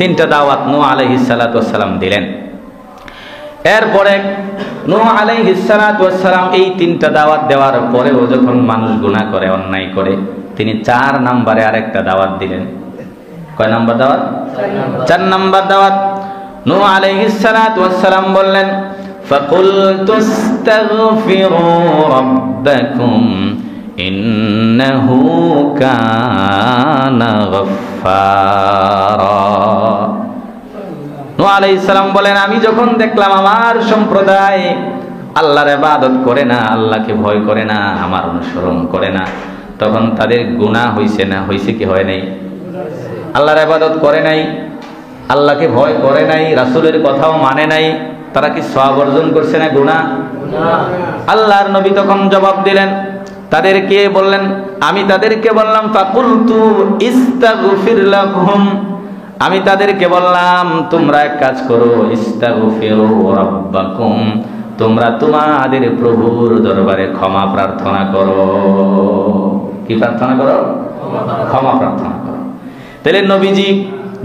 তিনটা দাওয়াত নূহ আলাইহিস সালাতু ওয়াস সালাম দিলেন। এরপরে নূহ আলাইহিস সালাতু ওয়াস সালাম এই তিনটা দাওয়াত দেওয়ার পরেও যখন মানুষ গুনাহ করে, অন্যায় করে, তিনি 4 নম্বরে আরেকটা দাওয়াত দিলেন। কয় নাম্বার দাওয়াত? 4 নাম্বার দাওয়াত। নূহ আলাইহিস সালাতু ওয়াস সালাম বললেন, ফাকুলতুস্তাগফিরু রাব্বাকুম ইন্নাহু কানা গাফফারা। নূহ আলাইহিস সালাম বলেন, আমি যখন দেখলাম আমার সম্প্রদায় আল্লাহর ইবাদত করে না, আল্লাহকে ভয় করে না, আমার অনুসরণ করে না, তখন তাদের গুনাহ হইছে না? হইছে কি হয় নাই? আল্লাহর ইবাদত করে নাই, আল্লাহকে ভয় করে নাই, রাসূলের কথাও মানে নাই, তারা কি সওয়াব অর্জন করছে না গুনাহ? আল্লাহর নবী তখন জবাব দিলেন, তাদেরকে বললেন, আমি তাদেরকে বললাম ফাকুলতু ইস্তাগফির লাকুম, আমি তাদেরকে বললাম তোমরা এক কাজ করো, ইস্তাগফিরু রাব্বাকুম, তোমরা তোমাদের প্রভুর দরবারে ক্ষমা প্রার্থনা করো। কি প্রার্থনা করো? ক্ষমা প্রার্থনা করো। তাহলে নবীজি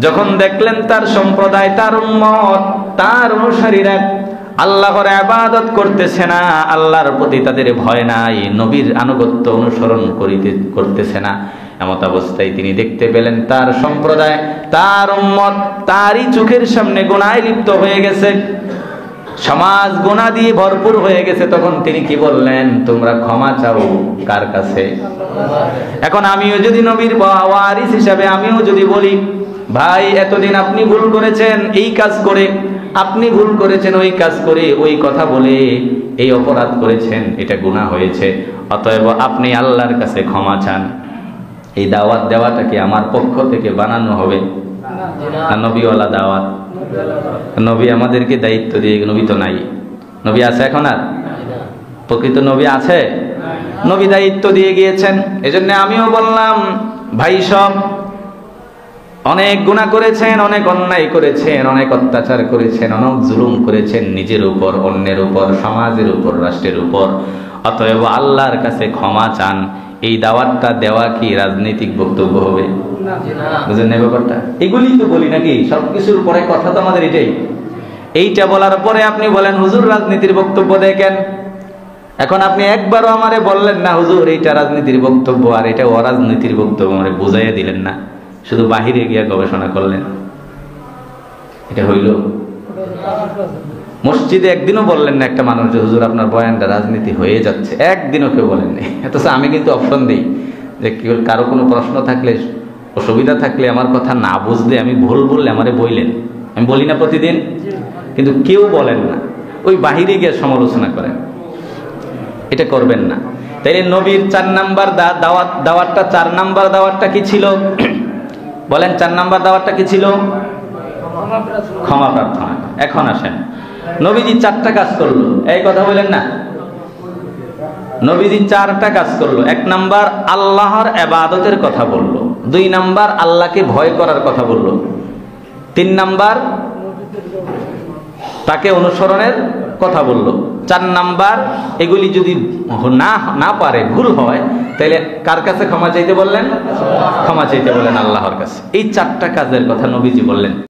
যখন দেখলেন তার সম্প্রদায়, তার উম্মত, তার অনুসারীরা আল্লাহর ইবাদত করতেছে না, আল্লাহর প্রতি তাদের ভয় নাই, নবীর আনুগত্য অনুসরণ করতেছে না, এমত অবস্থায় তিনি দেখতে পেলেন তার সম্প্রদায়, তার উম্মত তারই চোখের সামনে গুনাহে লিপ্ত হয়ে গেছে, সমাজ গুনাহ দিয়ে ভরপুর হয়ে গেছে। তখন তিনি কি বললেন? তোমরা ক্ষমা চাও কার কাছে? এখন আমিও যদি নবীর ওয়ারিস হিসাবে আমিও যদি বলি, ভাই এতদিন আপনি ভুল করেছেন এই কাজ করে, আপনি ভুল করেছেন ওই কাজ করে, ওই কথা বলে এই অপরাধ করেছেন, এটা গুনাহ হয়েছে, অতএব আপনি আল্লাহর কাছে ক্ষমা চান। এই দাওয়াত দেওয়াটা কি আমার পক্ষ থেকে বানানো হবে না নবীওয়ালা দাওয়াত? নবী আমাদেরকে দায়িত্ব দিয়ে, নবী তো নাই, নবী আছে এখন? আর প্রকৃত নবী আছে? নবী দায়িত্ব দিয়ে গিয়েছেন। এজন্য আমিও বললাম, ভাই সব অনেক গুনাহ করেছেন, অনেক অন্যায় করেছেন, অনেক অত্যাচার করেছেন, অনেক জুলুম করেছেন নিজের উপর, অন্যের উপর, সমাজের উপর, রাষ্ট্রের উপর, অতএব আল্লাহর কাছে ক্ষমা চান। এই দাওয়াতটা দেওয়া কি রাজনৈতিক বক্তব্য হবে? বুঝেন না ব্যাপারটা? এগুলি তো বলি নাকি, সবকিছুর পরে কথা তো আমাদের এটাই। এইটা বলার পরে আপনি বলেন হুজুর রাজনীতির বক্তব্য দেখেন। এখন আপনি একবারও আমারে বললেন না হুজুর এইটা রাজনীতির বক্তব্য আর এটা অরাজনীতির বক্তব্য, আমারে বুঝাইয়া দিলেন না, শুধু বাহিরে গিয়া গবেষণা করলেন। এটা হইল? মসজিদে একদিনও বললেন না একটা মানুষ যে হুজুর আপনার বয়ানটা রাজনীতি হয়ে যাচ্ছে, একদিনও কেউ বলেন নাই। অথচ আমি কিন্তু অপশন দিই যে কেউ কারো কোনো প্রশ্ন থাকলে, অসুবিধা থাকলে, আমার কথা না বুঝলে, আমি ভুল বললে আমারে বললেন, আমি বলি না প্রতিদিন, কিন্তু কেউ বলেন না, ওই বাহিরে গিয়ে সমালোচনা করেন। এটা করবেন না। তাইলে নবীর 4 নাম্বার দাওয়াতটা 4 নাম্বার দাওয়াতটা কি ছিল বলেন? 4 নাম্বার দাওয়াতটা কি ছিল? ক্ষমা প্রার্থনা। এখন আসেন, নবীজি 4টা কাজ করলো, এই কথা বলেন না? নবীজি 4টা কাজ করলো। 1 নাম্বার আল্লাহর ইবাদতের কথা বললো, 2 নাম্বার আল্লাহকে ভয় করার কথা বললো, 3 নাম্বার তাকে অনুসরণের কথা বললো, 4 নাম্বার এগুলি যদি না পারে, ভুল হয়, তাহলে কার কাছে ক্ষমা চাইতে বললেন? ক্ষমা চাইতে বলেন আল্লাহর কাছে। এই 4টা কাজের কথা নবীজি বললেন।